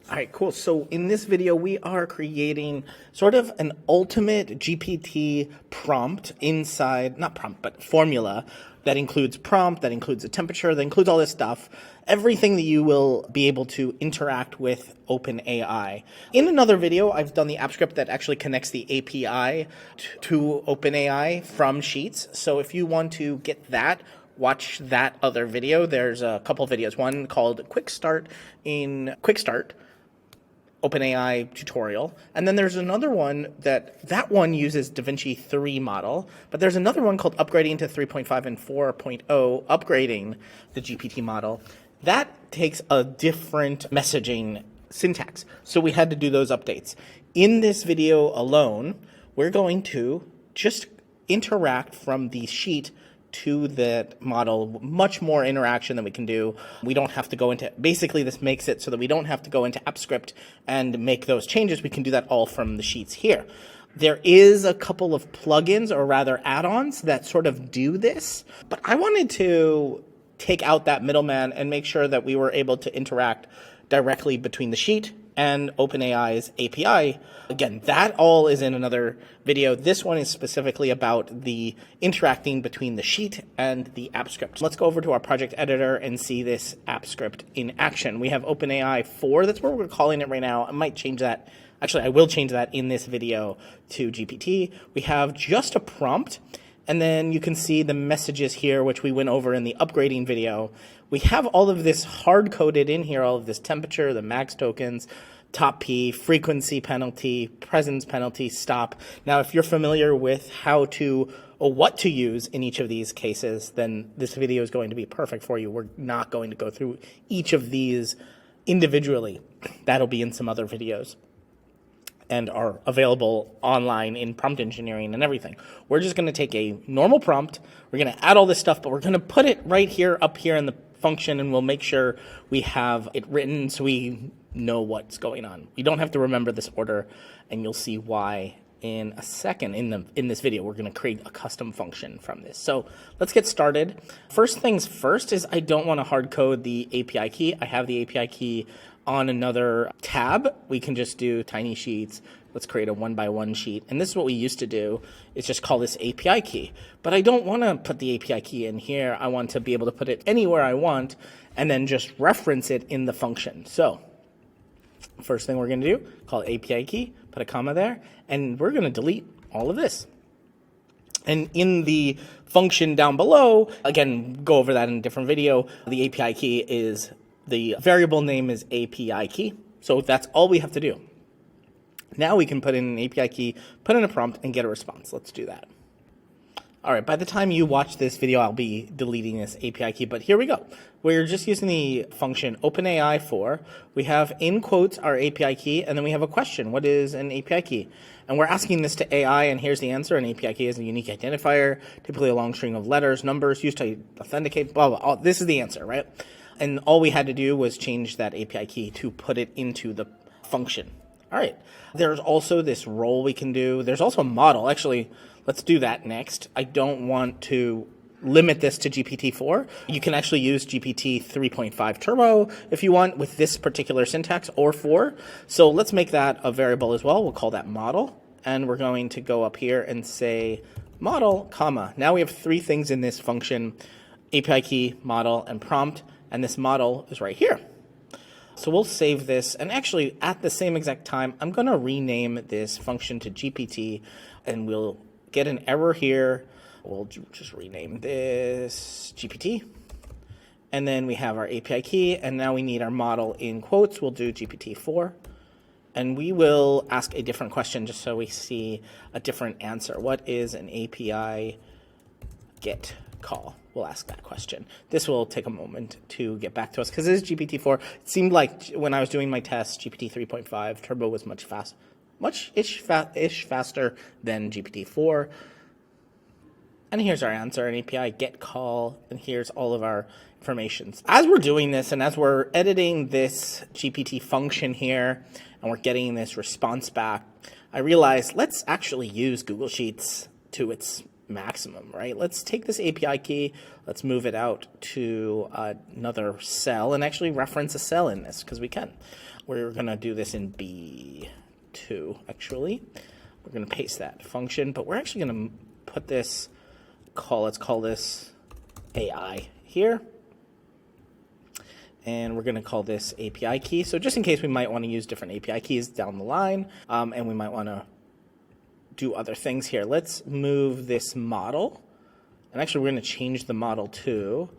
All right, cool. So in this video, we are creating sort of an ultimate GPT prompt inside, not prompt, but formula that includes prompt, that includes the temperature, that includes all this stuff, everything that you will be able to interact with OpenAI. In another video, I've done the app script that actually connects the API to OpenAI from Sheets. So if you want to get that, watch that other video. There's a couple videos, one called Quick Start OpenAI tutorial. And then there's another one that one uses DaVinci 3 model, but there's another one called upgrading to 3.5 and 4.0, upgrading the GPT model. That takes a different messaging syntax. So we had to do those updates. In this video alone, we're going to just interact from the sheet to that model, much more interaction than we can do. We don't have to go into, basically this makes it so that we don't have to go into AppScript and make those changes. We can do that all from the sheets here. There is a couple of plugins, or rather add-ons, that sort of do this, but I wanted to take out that middleman and make sure that we were able to interact directly between the sheet and OpenAI's API. Again, that all is in another video. This one is specifically about the interacting between the sheet and the app script. Let's go over to our project editor and see this app script in action. We have OpenAI 4. That's what we're calling it right now. I might change that. Actually, I will change that in this video to GPT. We have just a prompt. And then you can see the messages here, which we went over in the upgrading video. We have all of this hard-coded in here, all of this temperature, the max tokens, top P, frequency penalty, presence penalty, stop. Now, if you're familiar with how to or what to use in each of these cases, then this video is going to be perfect for you. We're not going to go through each of these individually. That'll be in some other videos and are available online in prompt engineering and everything. We're just going to take a normal prompt. We're going to add all this stuff, but we're going to put it right here, up here in the function, and we'll make sure we have it written so we know what's going on. You don't have to remember this order, and you'll see why in a second. In this video, we're going to create a custom function from this. So let's get started. First things first is I don't want to hard code the API key. I have the API key on another tab. We can just do tiny sheets. Let's create a 1x1 sheet. And this is what we used to do, is just call this API key. But I don't want to put the API key in here. I want to be able to put it anywhere I want and then just reference it in the function. So first thing we're going to do, call API key, put a comma there, and we're going to delete all of this. And in the function down below, again, go over that in a different video, the API key is, the variable name is API key. So that's all we have to do. Now we can put in an API key, put in a prompt, and get a response. Let's do that. All right, by the time you watch this video, I'll be deleting this API key, but here we go. We're just using the function OpenAI 4. We have in quotes our API key, and then we have a question. What is an API key? And we're asking this to AI, and here's the answer. An API key is a unique identifier, typically a long string of letters, numbers used to authenticate, blah, blah, blah. This is the answer, right? And all we had to do was change that API key to put it into the function. All right. There's also this role we can do. There's also a model. Actually, let's do that next. I don't want to limit this to GPT-4. You can actually use GPT 3.5 Turbo if you want with this particular syntax, or 4. So let's make that a variable as well. We'll call that model. And we're going to go up here and say model, comma. Now we have 3 things in this function: API key, model, and prompt. And this model is right here. So we'll save this. And actually, at the same exact time, I'm going to rename this function to GPT. And we'll get an error here. We'll just rename this GPT. And then we have our API key. And now we need our model in quotes. We'll do GPT-4. And we will ask a different question just so we see a different answer. What is an API GET call? We'll ask that question. This will take a moment to get back to us because it is GPT-4. It seemed like when I was doing my test, GPT 3.5 Turbo was much faster than GPT-4. And here's our answer, an API GET call, and here's all of our information. As we're doing this and as we're editing this GPT function here and we're getting this response back, I realized let's actually use Google Sheets to its maximum, right? Let's take this API key, let's move it out to another cell and actually reference a cell in this because we can. We're going to do this in B2, actually. We're going to paste that function, but we're actually going to put this let's call this AI here. And we're going to call this API key. So just in case we might want to use different API keys down the line, and we might want to do other things here. Let's move this model. And actually, we're going to change the model too,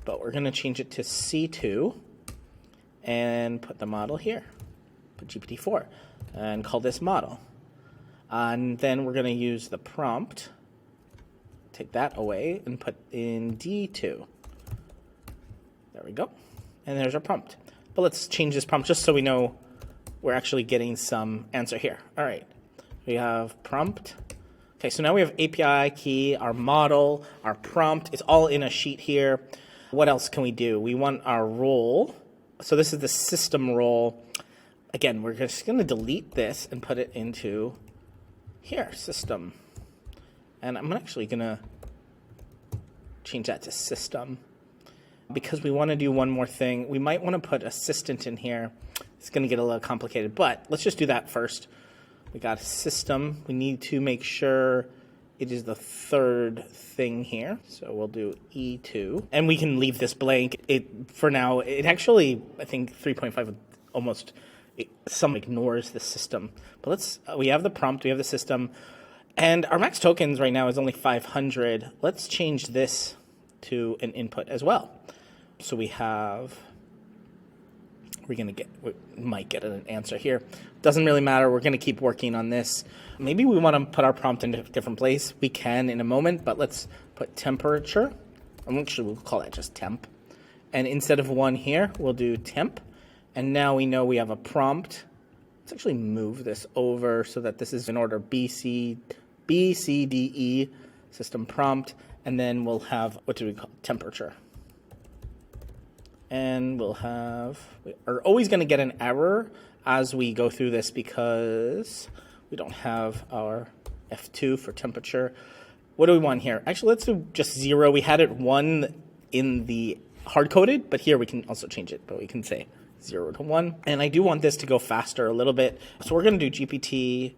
but we're going to change it to C2 and put the model here. Put GPT-4 and call this model. And then we're going to use the prompt. Take that away and put in D2. There we go. And there's our prompt. But let's change this prompt just so we know we're actually getting some answer here. All right. We have prompt. Okay, so now we have API key, our model, our prompt. It's all in a sheet here. What else can we do? We want our role. So this is the system role. Again, we're just going to delete this and put it into here, system. And I'm actually going to change that to system because we want to do one more thing. We might want to put assistant in here. It's going to get a little complicated, but let's just do that first. We got system. We need to make sure it is the third thing here. So we'll do E2. And we can leave this blank. For now, it actually, I think 3.5 almost, some ignores the system. But we have the prompt, we have the system. And our max tokens right now is only 500. Let's change this to an input as well. So we might get an answer here. Doesn't really matter. We're going to keep working on this. Maybe we want to put our prompt in a different place. We can in a moment, but let's put temperature. Actually, we'll call that just temp. And instead of 1 here, we'll do temp. And now we know we have a prompt. Let's actually move this over so that this is in order B, C, D, E, system prompt. And then we'll have, what do we call it? Temperature. And we're always going to get an error as we go through this because we don't have our F2 for temperature. What do we want here? Actually, let's do just 0. We had it 1 in the hard-coded, but here we can also change it. But we can say 0 to 1. And I do want this to go faster a little bit. So we're going to do GPT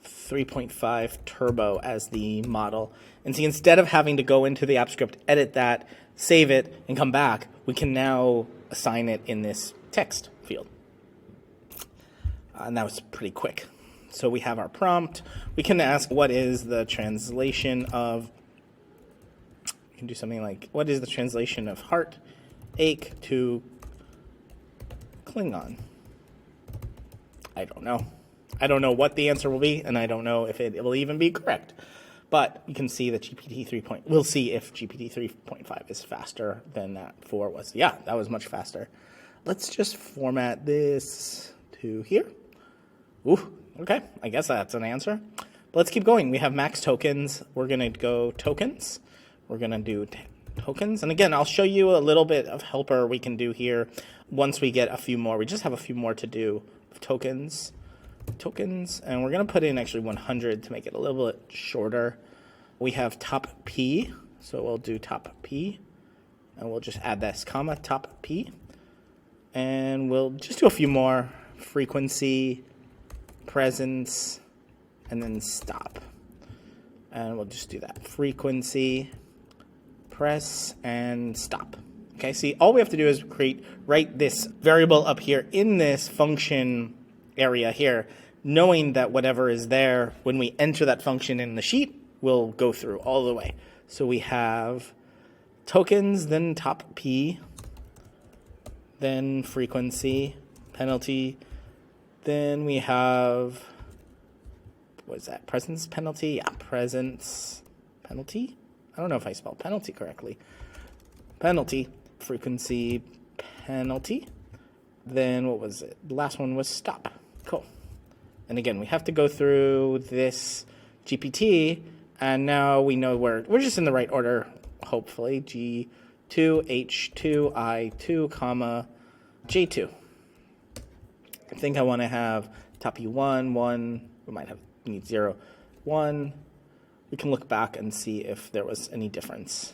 3.5 Turbo as the model. And see, instead of having to go into the app script, edit that, save it, and come back, we can now assign it in this text field. And that was pretty quick. So we have our prompt. We can ask what is the translation of, you can do something like, what is the translation of heartache to Klingon? I don't know. I don't know what the answer will be, and I don't know if it will even be correct. But you can see that GPT 3. We'll see if GPT 3.5 is faster than that 4 was. Yeah, that was much faster. Let's just format this to here. Ooh, okay, I guess that's an answer. But let's keep going. We have max tokens. We're going to go tokens. We're going to do tokens. And again, I'll show you a little bit of helper we can do here once we get a few more. We just have a few more to do. Tokens, and we're going to put in actually 100 to make it a little bit shorter. We have top P, so we'll do top P, and we'll just add this comma, top P. And we'll just do a few more. Frequency, presence, and then stop. And we'll just do that. Frequency, press, and stop. Okay, see, all we have to do is write this variable up here in this function area here, knowing that whatever is there, when we enter that function in the sheet, will go through all the way. So we have tokens, then top P, then frequency, penalty, then we have, what is that, presence penalty? Yeah, presence penalty? I don't know if I spelled penalty correctly. Penalty, frequency, penalty. Then what was it? The last one was stop. Cool. And again, we have to go through this GPT, and now we know we're just in the right order, hopefully. G2, H2, I2, comma, J2. I think I want to have top E1, 1, we need 0, 1. we can look back and see if there was any difference.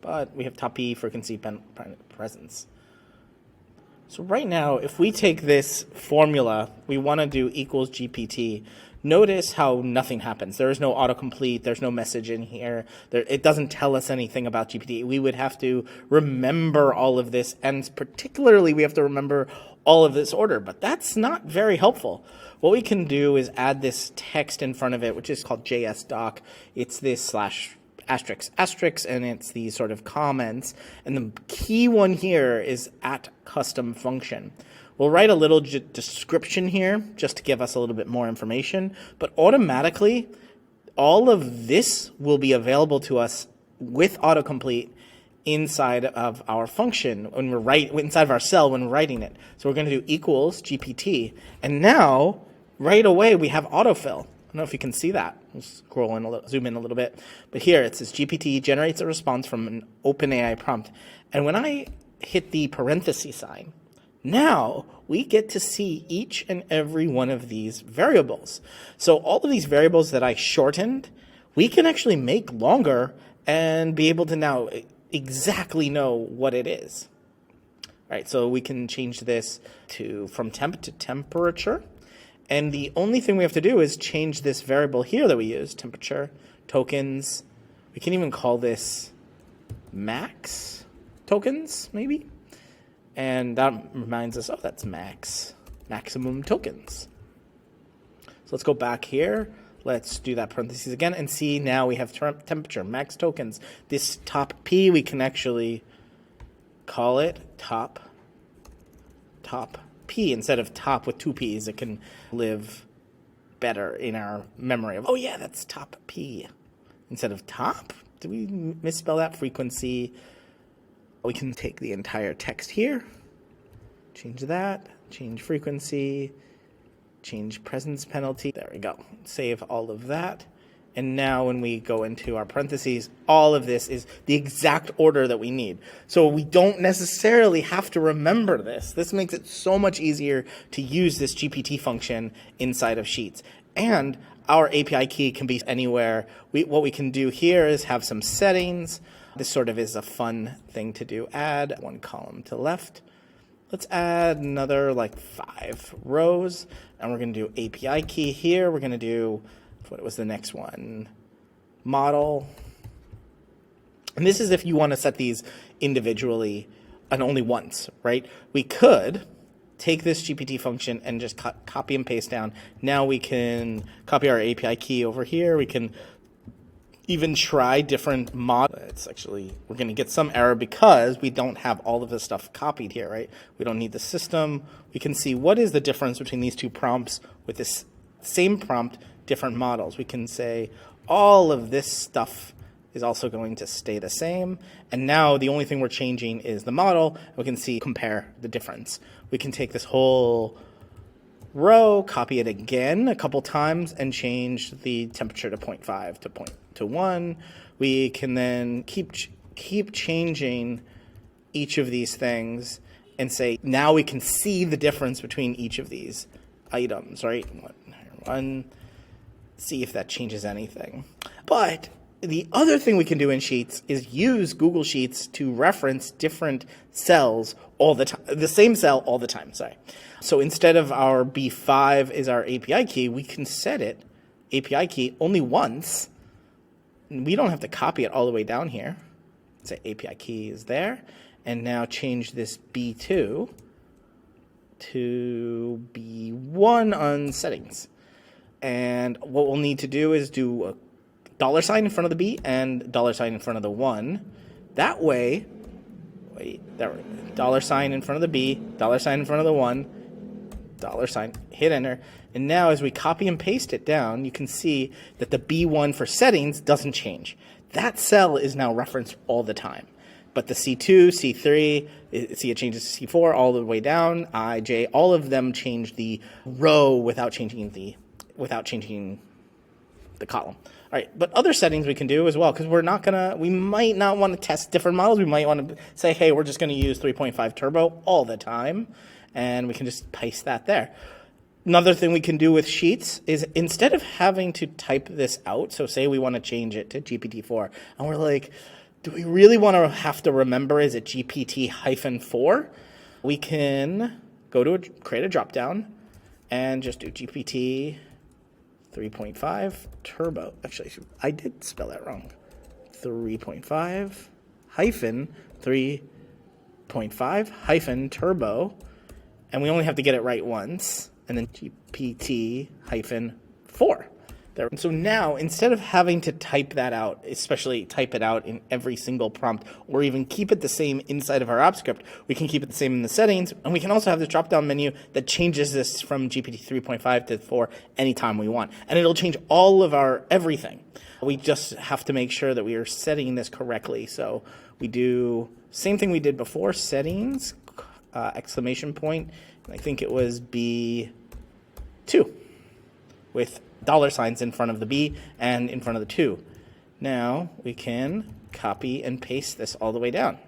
But we have top P, frequency, presence. So right now, if we take this formula, we want to do equals GPT. Notice how nothing happens. There is no autocomplete. There's no message in here. It doesn't tell us anything about GPT. We would have to remember all of this, and particularly we have to remember all of this order, but that's not very helpful. What we can do is add this text in front of it, which is called JSDoc. It's this / asterisk, and it's these sort of comments. And the key one here is at custom function. We'll write a little description here just to give us a little bit more information, but automatically all of this will be available to us with autocomplete inside of our function when we're inside of our cell when we're writing it. So we're going to do equals GPT, and now right away we have autofill. I don't know if you can see that. I'll scroll in zoom in a little bit, but here it says GPT generates a response from an OpenAI prompt, and when I hit the parenthesis sign, now we get to see each and every one of these variables. So all of these variables that I shortened, we can actually make longer and be able to now exactly know what it is. All right, so we can change this from temp to temperature. And the only thing we have to do is change this variable here that we use, temperature, tokens. We can even call this max tokens, maybe. And that reminds us, oh, that's maximum tokens. So let's go back here. Let's do that parentheses again and see now we have temperature, max tokens. This top P, we can actually call it top P instead of top with two P's. It can live better in our memory of, oh yeah, that's top P. Instead of top, did we misspell that? Frequency. We can take the entire text here, change that, change frequency, change presence penalty. There we go. Save all of that. And now when we go into our parentheses, all of this is the exact order that we need. So we don't necessarily have to remember this. This makes it so much easier to use this GPT function inside of Sheets. And our API key can be anywhere. What we can do here is have some settings. This sort of is a fun thing to do. Add one column to left. Let's add another like 5 rows. And we're going to do API key here. We're going to do, what was the next one? Model. And this is if you want to set these individually and only once, right? We could take this GPT function and just copy and paste down. Now we can copy our API key over here. We can even try different models. It's actually, we're going to get some error because we don't have all of this stuff copied here, right? We don't need the system. We can see what is the difference between these two prompts with this same prompt, different models. We can say all of this stuff is also going to stay the same. And now the only thing we're changing is the model. We can compare the difference. We can take this whole row, copy it again a couple times, and change the temperature to 0.5 to 1. We can then keep changing each of these things and say, now we can see the difference between each of these items, right? See if that changes anything. But the other thing we can do in Sheets is use Google Sheets to reference different cells all the time, the same cell all the time, sorry. So instead of our B5 is our API key, we can set it, API key, only once. We don't have to copy it all the way down here. Say API key is there. And now change this B2 to B1 on settings. And what we'll need to do is do a $ in front of the B and $ in front of the 1. That way, $sign in front of the B, $sign in front of the 1, $sign, hit enter. And now as we copy and paste it down, you can see that the B1 for settings doesn't change. That cell is now referenced all the time. But the C2, C3, see it changes to C4 all the way down, I, J, all of them change the row without changing the column. All right, but other settings we can do as well, because we might not want to test different models. We might want to say, hey, we're just going to use 3.5 turbo all the time, and we can just paste that there. Another thing we can do with Sheets is instead of having to type this out, so say we want to change it to GPT-4, and we're like, do we really want to have to remember, is it GPT-4? We can go to create a dropdown and just do GPT 3.5 turbo. Actually, I did spell that wrong. 3.5 hyphen 3.5 hyphen turbo. And we only have to get it right once. And then GPT hyphen 4. There. And so now, instead of having to type that out, especially type it out in every single prompt, or even keep it the same inside of our app script, we can keep it the same in the settings, and we can also have this drop-down menu that changes this from GPT 3.5 to 4 anytime we want. And it'll change all of our everything. We just have to make sure that we are setting this correctly. So we do same thing we did before, settings, exclamation point, and I think it was B2 with $signs in front of the B and in front of the 2. Now we can copy and paste this all the way down.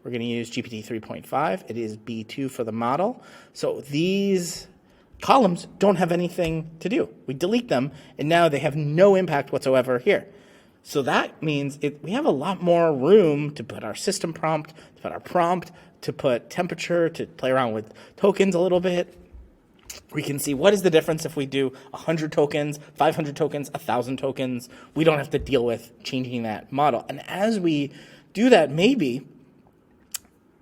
We're going to use GPT 3.5. It is B2 for the model. So these columns don't have anything to do. We delete them, and now they have no impact whatsoever here. So that means we have a lot more room to put our system prompt, to put our prompt, to put temperature, to play around with tokens a little bit. We can see what is the difference if we do 100 tokens, 500 tokens, 1,000 tokens. We don't have to deal with changing that model. And as we do that, maybe,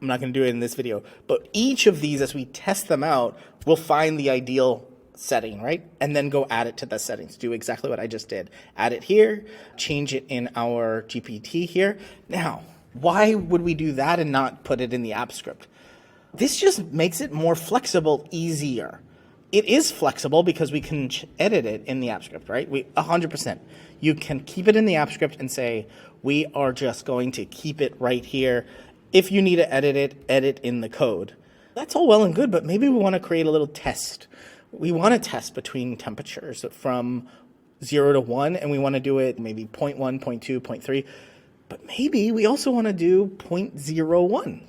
I'm not going to do it in this video, but each of these, as we test them out, we'll find the ideal setting, right? And then go add it to the settings. Do exactly what I just did. Add it here, change it in our GPT here. Now, why would we do that and not put it in the app script? This just makes it more flexible, easier. It is flexible because we can edit it in the app script, right? 100%. You can keep it in the app script and say, we are just going to keep it right here. If you need to edit it, edit in the code. That's all well and good, but maybe we want to create a little test. We want to test between temperatures from 0 to 1, and we want to do it maybe 0.1, 0.2, 0.3. But maybe we also want to do 0.01, 0.02,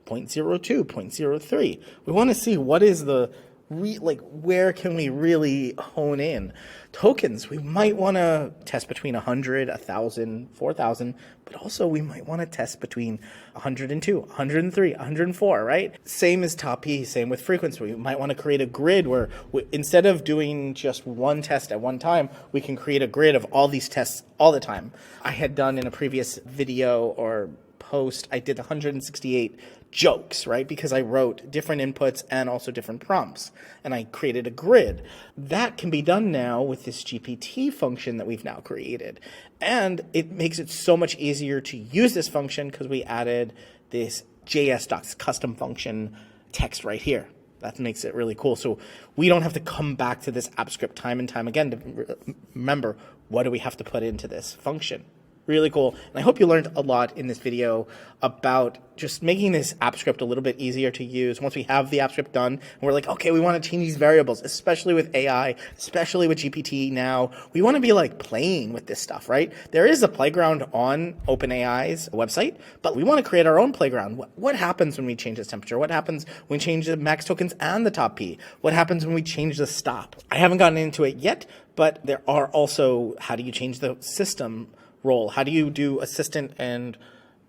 0.03. We want to see what is the where can we really hone in? Tokens, we might want to test between 100, 1,000, 4,000, but also we might want to test between 102, 103, 104, right? Same as top P, same with frequency. We might want to create a grid where instead of doing just one test at one time, we can create a grid of all these tests all the time. I had done in a previous video or post, I did 168 jokes, right? Because I wrote different inputs and also different prompts, and I created a grid. That can be done now with this GPT function that we've now created. And it makes it so much easier to use this function because we added this JS docs custom function text right here. That makes it really cool. So we don't have to come back to this app script time and time again to remember what do we have to put into this function. Really cool. And I hope you learned a lot in this video about just making this app script a little bit easier to use. Once we have the app script done, and we're like, okay, we want to change these variables, especially with AI, especially with GPT now. We want to be like playing with this stuff, right? There is a playground on OpenAI's website, but we want to create our own playground. What happens when we change this temperature? What happens when we change the max tokens and the top P? What happens when we change the stop? I haven't gotten into it yet, but there are also, how do you change the system role? How do you do assistant and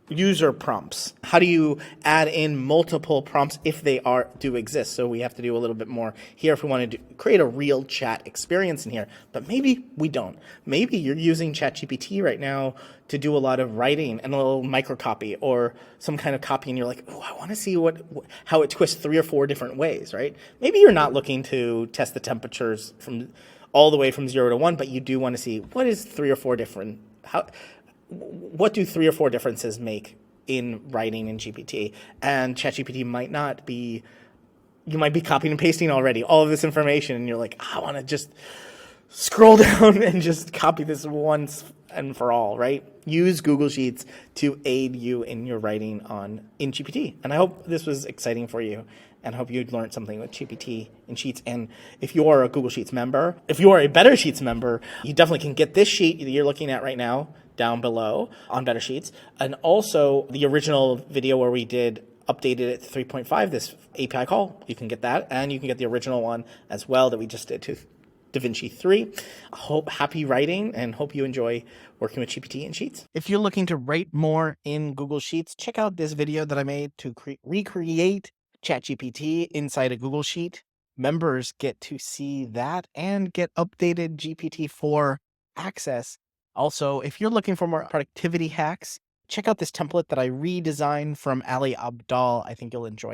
user prompts? How do you add in multiple prompts if they do exist? So we have to do a little bit more here if we want to create a real chat experience in here. But maybe we don't. Maybe you're using ChatGPT right now to do a lot of writing and a little microcopy or some kind of copy, and you're like, oh, I want to see how it twists 3 or 4 different ways, right? Maybe you're not looking to test the temperatures from all the way from 0 to 1, but you do want to see what is 3 or 4 different. What do 3 or 4 differences make in writing in GPT? And ChatGPT might not be, you might be copying and pasting already all of this information, and you're like, I want to just scroll down and just copy this once and for all, right? Use Google Sheets to aid you in your writing in GPT. And I hope this was exciting for you, and I hope you'd learned something with GPT and Sheets. And if you are a Google Sheets member, if you are a Better Sheets member, you definitely can get this sheet that you're looking at right now down below on Better Sheets. And also the original video where we did updated it to 3.5, this API call, you can get that, and you can get the original one as well that we just did to DaVinci 3. Happy writing, and hope you enjoy working with GPT and Sheets. If you're looking to write more in Google Sheets, check out this video that I made to recreate ChatGPT inside a Google Sheet. Members get to see that and get updated GPT-4 access. Also, if you're looking for more productivity hacks, check out this template that I redesigned from Ali Abdal. I think you'll enjoy